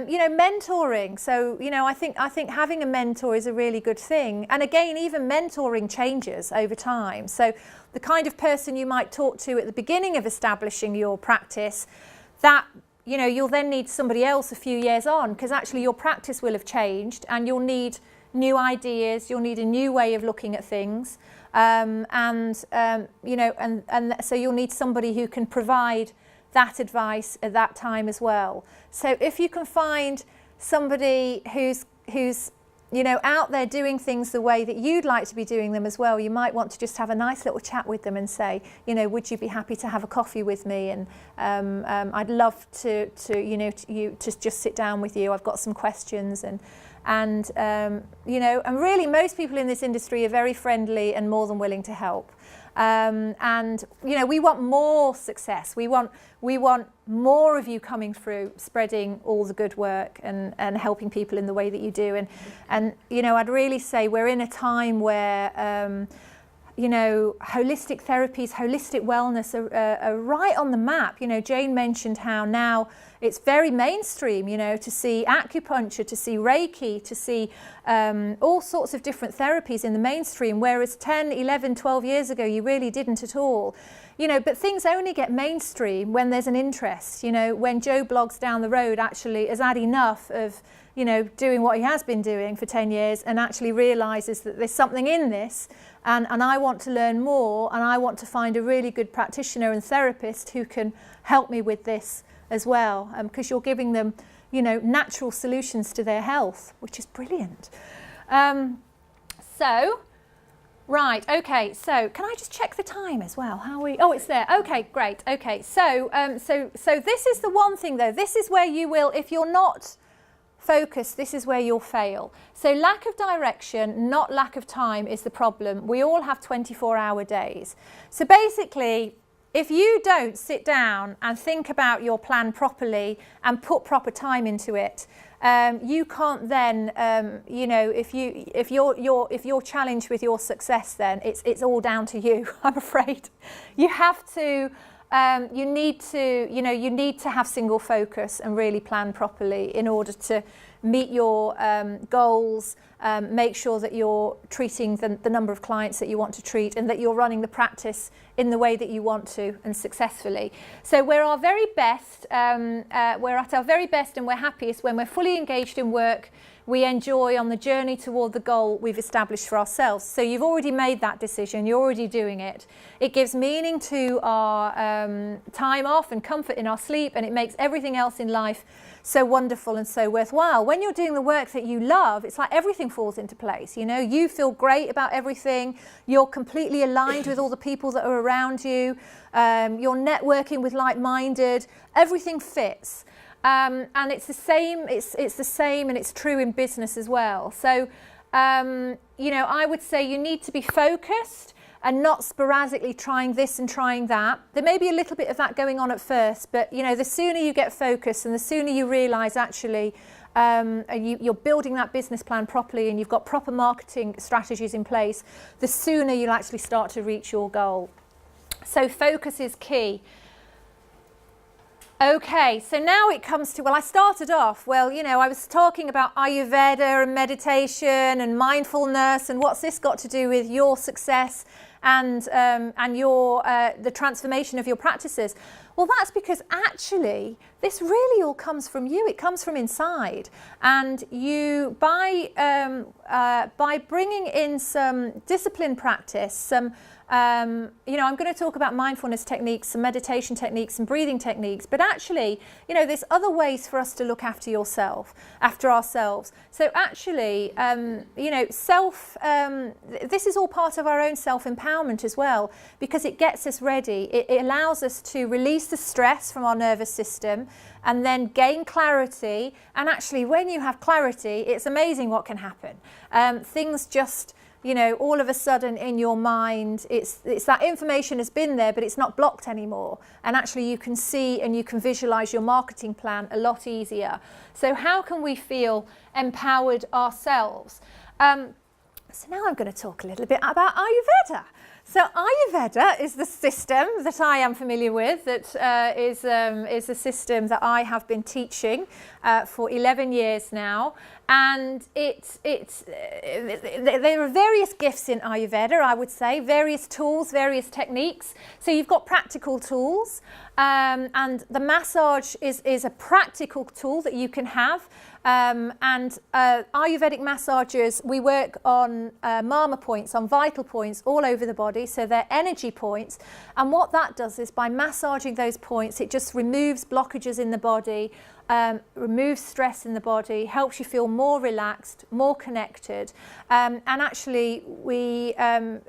you know, mentoring. So, you know, I think having a mentor is a really good thing. And again, even mentoring changes over time. So the kind of person you might talk to at the beginning of establishing your practice, that, you know, you'll then need somebody else a few years on, because actually your practice will have changed and you'll need new ideas, you'll need a new way of looking at things. You know, and so you'll need somebody who can provide that advice at that time as well. So if you can find somebody who's you know, out there doing things the way that you'd like to be doing them as well, you might want to just have a nice little chat with them and say, you know, would you be happy to have a coffee with me? And I'd love to you know, to just sit down with you. I've got some questions, and you know, and really most people in this industry are very friendly and more than willing to help. And you know, we want more success. We want more of you coming through, spreading all the good work and helping people in the way that you do. And you know, I'd really say we're in a time where you know, holistic therapies, holistic wellness are right on the map. You know, Jane mentioned how now it's very mainstream, you know, to see acupuncture, to see Reiki, to see all sorts of different therapies in the mainstream, whereas 10, 11, 12 years ago, you really didn't at all. You know, but things only get mainstream when there's an interest, you know, when Joe Bloggs down the road actually has had enough of, you know, doing what he has been doing for 10 years and actually realises that there's something in this and I want to learn more and I want to find a really good practitioner and therapist who can help me with this as well, because you're giving them, you know, natural solutions to their health, which is brilliant. Right, okay, so can I just check the time as well? How are we? Oh, it's there. Okay, great. Okay, so this is the one thing though. This is where you will, if you're not focused, this is where you'll fail. So lack of direction, not lack of time, is the problem. We all have 24-hour days. So basically, if you don't sit down and think about your plan properly and put proper time into it, you can't then, you know, if you're challenged with your success, then it's all down to you. I'm afraid you have to. You need to have single focus and really plan properly in order to meet your goals, make sure that you're treating the number of clients that you want to treat and that you're running the practice in the way that you want to and successfully. So we're our very best, we're at our very best and we're happiest when we're fully engaged in work we enjoy on the journey toward the goal we've established for ourselves. So you've already made that decision, you're already doing it. It gives meaning to our time off and comfort in our sleep, and it makes everything else in life so wonderful and so worthwhile. When you're doing the work that you love, it's like everything falls into place. You know, you feel great about everything, you're completely aligned with all the people that are around you, you're networking with like-minded, everything fits. And it's the same. It's the same, and it's true in business as well. So, you know, I would say you need to be focused and not sporadically trying this and trying that. There may be a little bit of that going on at first, but you know, the sooner you get focused and the sooner you realise actually you're building that business plan properly and you've got proper marketing strategies in place, the sooner you'll actually start to reach your goal. So focus is key. Okay, so now it comes to, well, I started off, well, you know, I was talking about Ayurveda and meditation and mindfulness and what's this got to do with your success and your the transformation of your practices. Well, that's because actually this really all comes from you. It comes from inside, and you by bringing in some discipline practice, some you know, I'm going to talk about mindfulness techniques, some meditation techniques, some breathing techniques, but actually, you know, there's other ways for us to look after ourselves. So actually, you know, this is all part of our own self-empowerment as well, because it gets us ready. It allows us to release the stress from our nervous system and then gain clarity. And actually, when you have clarity, it's amazing what can happen. Things just, you know, all of a sudden in your mind, it's that information has been there, but it's not blocked anymore. And actually you can see and you can visualize your marketing plan a lot easier. So how can we feel empowered ourselves? So now I'm going to talk a little bit about Ayurveda. So Ayurveda is the system that I am familiar with, that is a system that I have been teaching for 11 years now. And there are various gifts in Ayurveda, I would say, various tools, various techniques. So you've got practical tools, and the massage is a practical tool that you can have. And Ayurvedic massagers, we work on mama points, on vital points all over the body, so they're energy points. And what that does is by massaging those points, it just removes blockages in the body, removes stress in the body, helps you feel more relaxed, more connected. And actually, we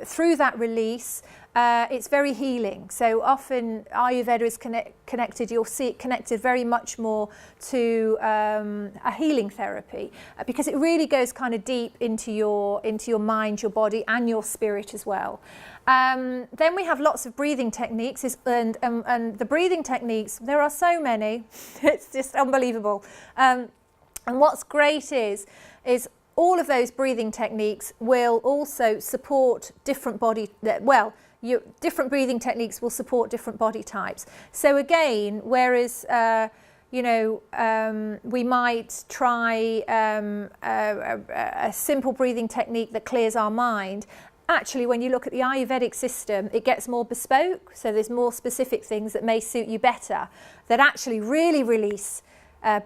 through that release, it's very healing. So often Ayurveda is connected, you'll see it connected very much more to a healing therapy, because it really goes kind of deep into your mind, your body and your spirit as well. Then we have lots of breathing techniques, and the breathing techniques, there are so many, it's just unbelievable. And what's great is all of those breathing techniques will also support different different breathing techniques will support different body types. So again, whereas we might try a simple breathing technique that clears our mind, actually when you look at the Ayurvedic system, it gets more bespoke, so there's more specific things that may suit you better, that actually really release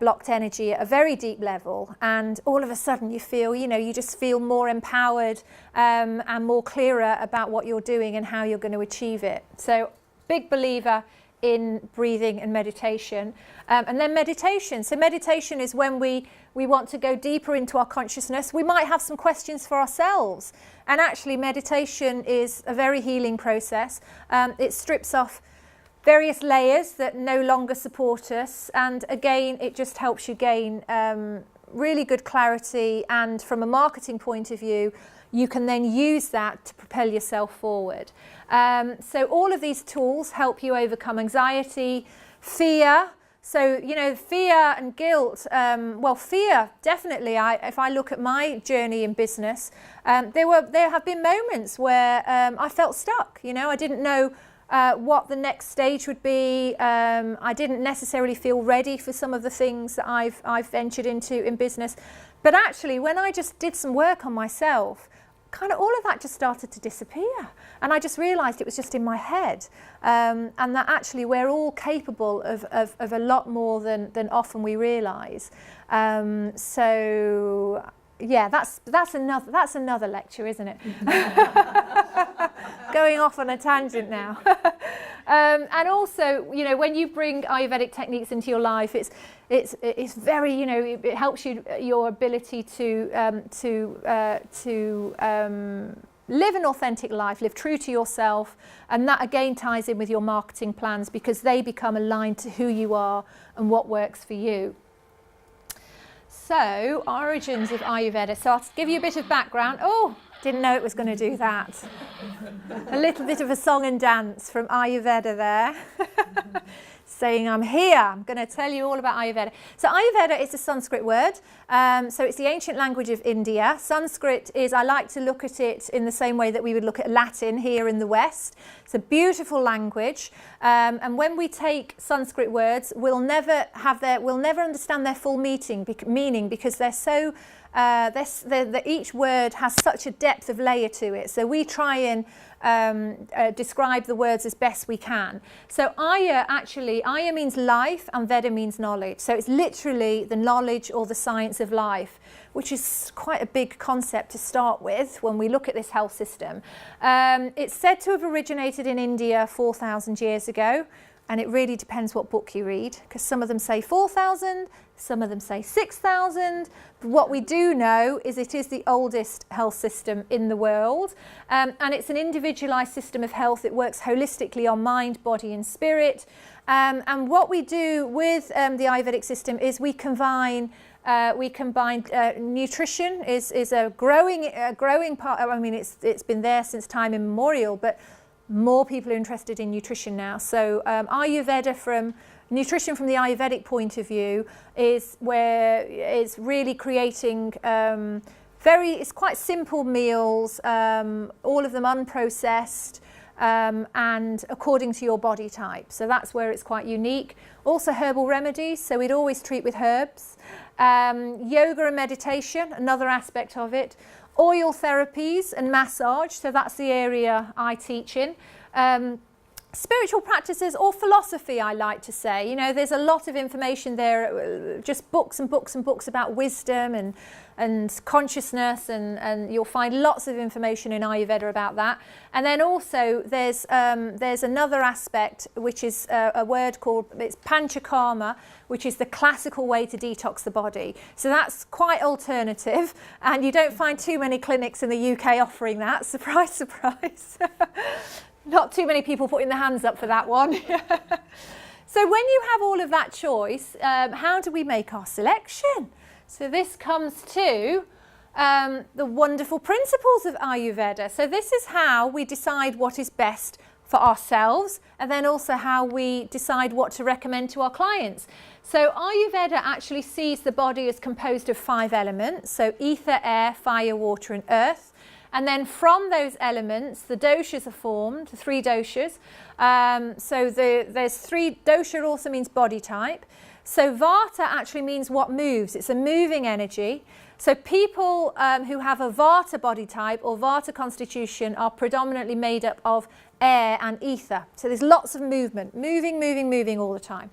blocked energy at a very deep level, and all of a sudden you feel, you just feel more empowered and more clearer about what you're doing and how you're going to achieve it. So big believer in breathing and meditation. And then meditation. So meditation is when we want to go deeper into our consciousness. We might have some questions for ourselves. And actually meditation is a very healing process. It strips off various layers that no longer support us. And again, it just helps you gain really good clarity. And from a marketing point of view, you can then use that to propel yourself forward. So all of these tools help you overcome anxiety, fear. So, fear and guilt, fear, definitely. If I look at my journey in business, there have been moments where I felt stuck. I didn't know what the next stage would be. I didn't necessarily feel ready for some of the things that I've ventured into in business. But actually, when I just did some work on myself, kind of all of that just started to disappear, and I just realised it was just in my head, and that actually we're all capable of a lot more than often we realise. So yeah, that's another lecture, isn't it? Going off on a tangent now. And also, when you bring Ayurvedic techniques into your life, it's very, it helps your ability to live an authentic life, live true to yourself, and that again ties in with your marketing plans because they become aligned to who you are and what works for you. So, origins of Ayurveda. So I'll give you a bit of background. Oh, didn't know it was going to do that. A little bit of a song and dance from Ayurveda there. Saying I'm here, I'm going to tell you all about Ayurveda. So Ayurveda is a Sanskrit word. So it's the ancient language of India. Sanskrit is, I like to look at it in the same way that we would look at Latin here in the West. It's a beautiful language. And when we take Sanskrit words, we'll never understand their full meaning because they're so each word has such a depth of layer to it. So we try and describe the words as best we can. So Aya means life and Veda means knowledge. So it's literally the knowledge or the science of life, which is quite a big concept to start with when we look at this health system. It's said to have originated in India 4,000 years ago. And it really depends what book you read, because some of them say 4,000, some of them say 6,000. But what we do know is it is the oldest health system in the world. And it's an individualised system of health. It works holistically on mind, body and spirit. And what we do with the Ayurvedic system is we combine nutrition is a growing part. I mean, it's been there since time immemorial, but more people are interested in nutrition now. So Ayurveda, from nutrition from the Ayurvedic point of view, is where it's really creating it's quite simple meals, all of them unprocessed, and according to your body type. So that's where it's quite unique. Also herbal remedies, so we'd always treat with herbs. Yoga and meditation, another aspect of it. Oil therapies and massage, so that's the area I teach in. Spiritual practices or philosophy, I like to say. There's a lot of information there, just books and books and books about wisdom and consciousness, and you'll find lots of information in Ayurveda about that. And then also there's another aspect, which is a word called, it's panchakarma, which is the classical way to detox the body. So that's quite alternative, and you don't find too many clinics in the UK offering that. Surprise, surprise. Not too many people putting their hands up for that one. So when you have all of that choice, how do we make our selection? So this comes to the wonderful principles of Ayurveda. So this is how we decide what is best for ourselves, and then also how we decide what to recommend to our clients. So Ayurveda actually sees the body as composed of 5 elements, so ether, air, fire, water and earth. And then from those elements, the doshas are formed, the 3 doshas. There's 3, dosha also means body type. So vata actually means what moves, it's a moving energy. So people who have a vata body type or vata constitution are predominantly made up of air and ether. So there's lots of movement, moving all the time.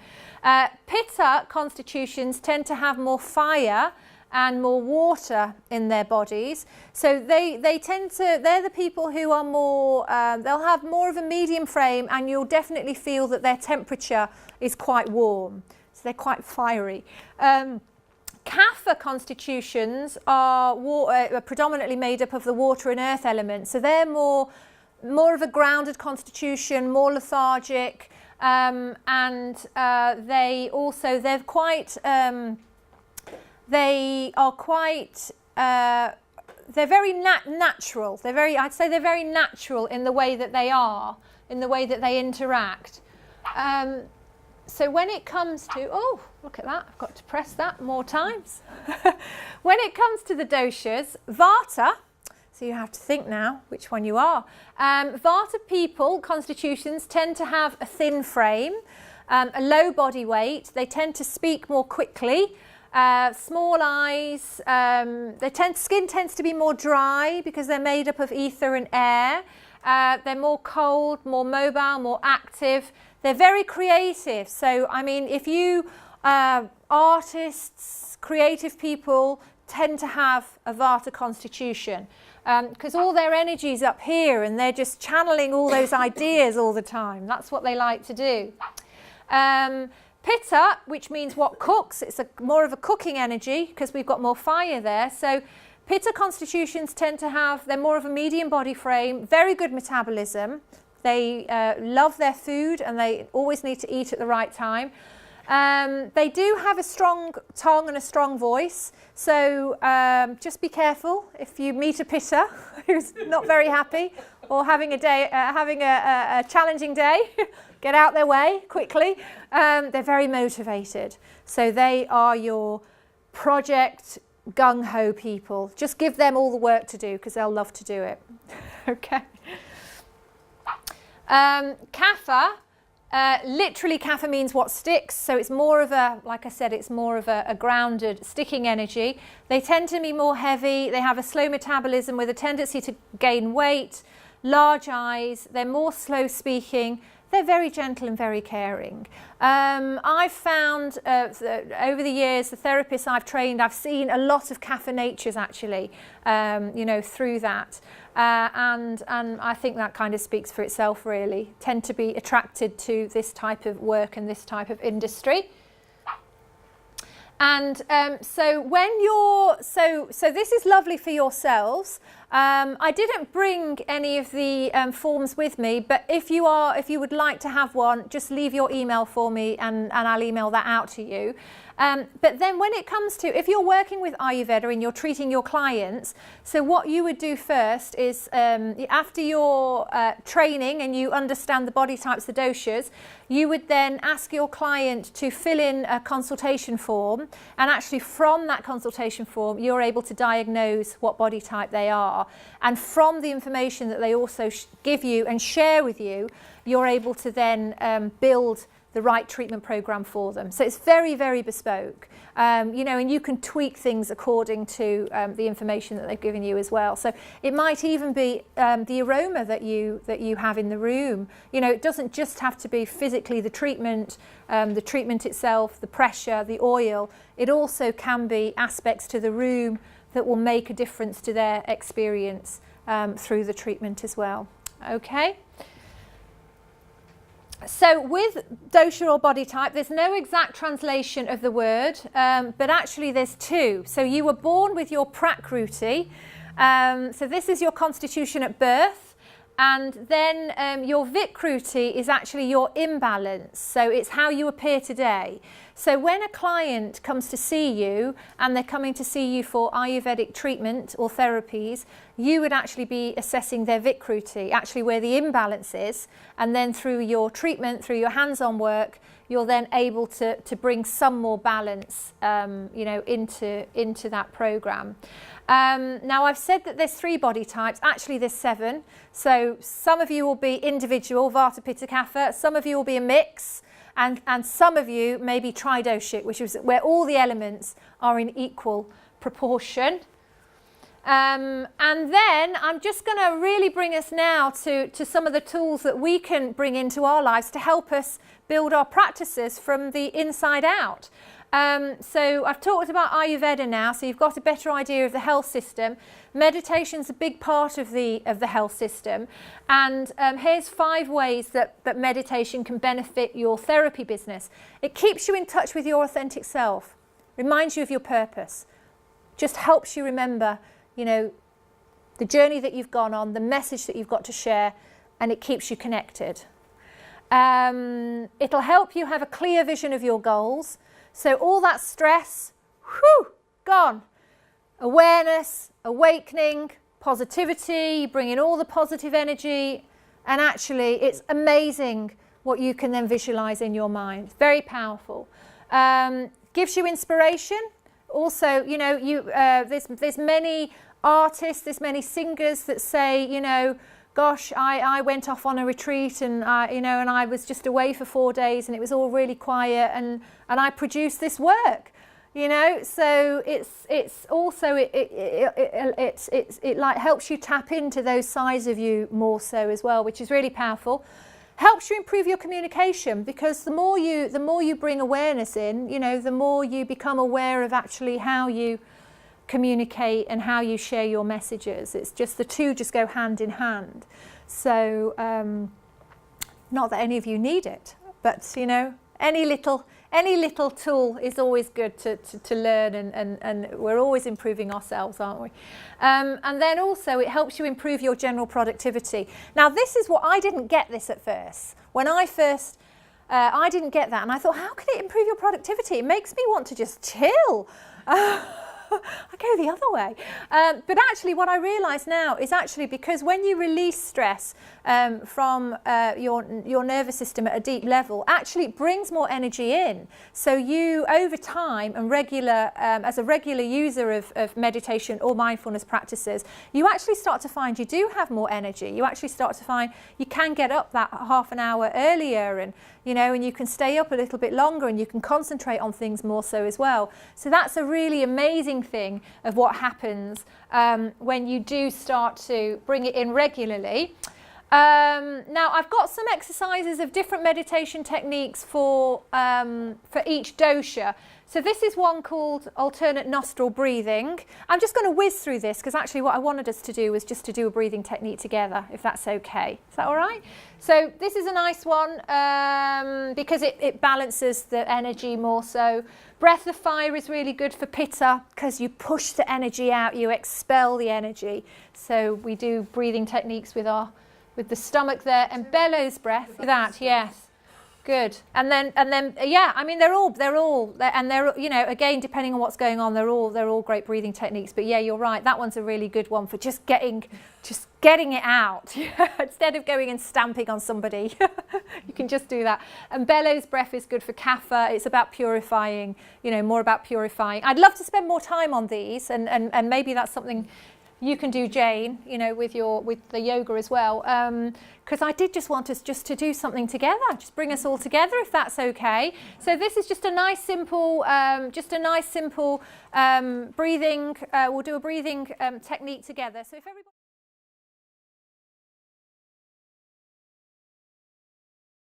Pitta constitutions tend to have more fire and more water in their bodies. So they tend to, they're the people who are more, they'll have more of a medium frame, and you'll definitely feel that their temperature is quite warm. So they're quite fiery. Kapha constitutions are predominantly made up of the water and earth elements. So they're more of a grounded constitution, more lethargic, they're very natural. I'd say they're very natural in the way that they are, in the way that they interact. So when it comes to, oh, look at that, I've got to press that more times. When it comes to the doshas, vata, so you have to think now which one you are. Vata people, constitutions, tend to have a thin frame, a low body weight. They tend to speak more quickly, small eyes. Skin tends to be more dry because they're made up of ether and air. They're more cold, more mobile, more active. They're very creative. So, I mean, if you, artists, creative people tend to have a vata constitution because all their energy's up here and they're just channeling all those ideas all the time. That's what they like to do. Pitta, which means what cooks, it's more of a cooking energy because we've got more fire there. So Pitta constitutions tend to have, they're more of a medium body frame, very good metabolism. They love their food and they always need to eat at the right time. They do have a strong tongue and a strong voice, so just be careful if you meet a Pitta who's not very happy or having a challenging day. Get out their way quickly. They're very motivated, so they are your project gung-ho people. Just give them all the work to do because they'll love to do it. Okay. Kapha, literally kapha means what sticks, so it's more of a, like I said, it's more of a grounded, sticking energy. They tend to be more heavy, they have a slow metabolism with a tendency to gain weight, large eyes, they're more slow speaking, they're very gentle and very caring. I've found over the years, the therapists I've trained, I've seen a lot of kapha natures actually, through that. And I think that kind of speaks for itself really, tend to be attracted to this type of work and this type of industry. And so when you're, so this is lovely for yourselves. I didn't bring any of the forms with me, but if you would like to have one, just leave your email for me and I'll email that out to you. But then when it comes to, if you're working with Ayurveda and you're treating your clients, so what you would do first is after your training and you understand the body types, the doshas, you would then ask your client to fill in a consultation form, and actually from that consultation form you're able to diagnose what body type they are, and from the information that they also give you and share with you, you're able to then build the right treatment program for them. So it's very, very bespoke, and you can tweak things according to the information that they've given you as well. So it might even be the aroma that you have in the room. It doesn't just have to be physically the treatment itself, the pressure, the oil. It also can be aspects to the room that will make a difference to their experience through the treatment as well. Okay. So with dosha or body type, there's no exact translation of the word, but actually there's two. So you were born with your prakruti, so this is your constitution at birth, and then your vikruti is actually your imbalance, so it's how you appear today. So when a client comes to see you and they're coming to see you for Ayurvedic treatment or therapies, you would actually be assessing their Vikruti, actually where the imbalance is, and then through your treatment, through your hands-on work, you're then able to bring some more balance into that program. Now I've said that there's 3 body types, actually there's 7. So some of you will be individual, Vata, Pitta, Kapha, some of you will be a mix, and some of you may be Tri-Dosha, which is where all the elements are in equal proportion. And then I'm just going to really bring us now to some of the tools that we can bring into our lives to help us build our practices from the inside out. So I've talked about Ayurveda now, so you've got a better idea of the health system. Meditation's a big part of the health system, and here's 5 ways that meditation can benefit your therapy business. It keeps you in touch with your authentic self, reminds you of your purpose, just helps you remember, the journey that you've gone on, the message that you've got to share, and it keeps you connected. It'll help you have a clear vision of your goals. So all that stress, gone. Awareness, awakening, positivity, you bring in all the positive energy, and actually it's amazing what you can then visualize in your mind. Very powerful. Gives you inspiration. Also, there's many artists, there's many singers that say, gosh, I went off on a retreat and I was just away for 4 days and it was all really quiet and I produced this work, So it's also it like helps you tap into those sides of you more so as well, which is really powerful. Helps you improve your communication, because the more you bring awareness in, the more you become aware of actually how you communicate and how you share your messages. It's just the two just go hand in hand. So not that any of you need it, but any little tool is always good to learn, and we're always improving ourselves, aren't we? And then also it helps you improve your general productivity. Now this is what I didn't get this at first. When I first I didn't get that, and I thought, how can it improve your productivity? It makes me want to just chill. I go the other way. But actually what I realise now is actually because when you release stress from your nervous system at a deep level, actually it brings more energy in. So you, over time and as a regular user of meditation or mindfulness practices, you actually start to find you do have more energy. You actually start to find you can get up that half an hour earlier, and you can stay up a little bit longer, and you can concentrate on things more so as well. So that's a really amazing thing of what happens when you do start to bring it in regularly. Now I've got some exercises of different meditation techniques for each dosha. So this is one called alternate nostril breathing. I'm just going to whiz through this because actually what I wanted us to do was just to do a breathing technique together, if that's okay. Is that all right? So this is a nice one because it balances the energy more so. Breath of fire is really good for pitta because you push the energy out, you expel the energy. So we do breathing techniques with the stomach there, and bellows breath. That, yes. Good. And then yeah, I mean they're all again depending on what's going on, they're all great breathing techniques. But yeah, you're right, that one's a really good one for just getting it out. Instead of going and stamping on somebody. You can just do that. And bellows breath is good for kapha. It's about purifying, more about purifying. I'd love to spend more time on these, and maybe that's something you can do, Jane, with the yoga as well, because I did just want us just to do something together, just bring us all together, if that's okay. So this is just a nice simple breathing. We'll do a breathing technique together. So if everybody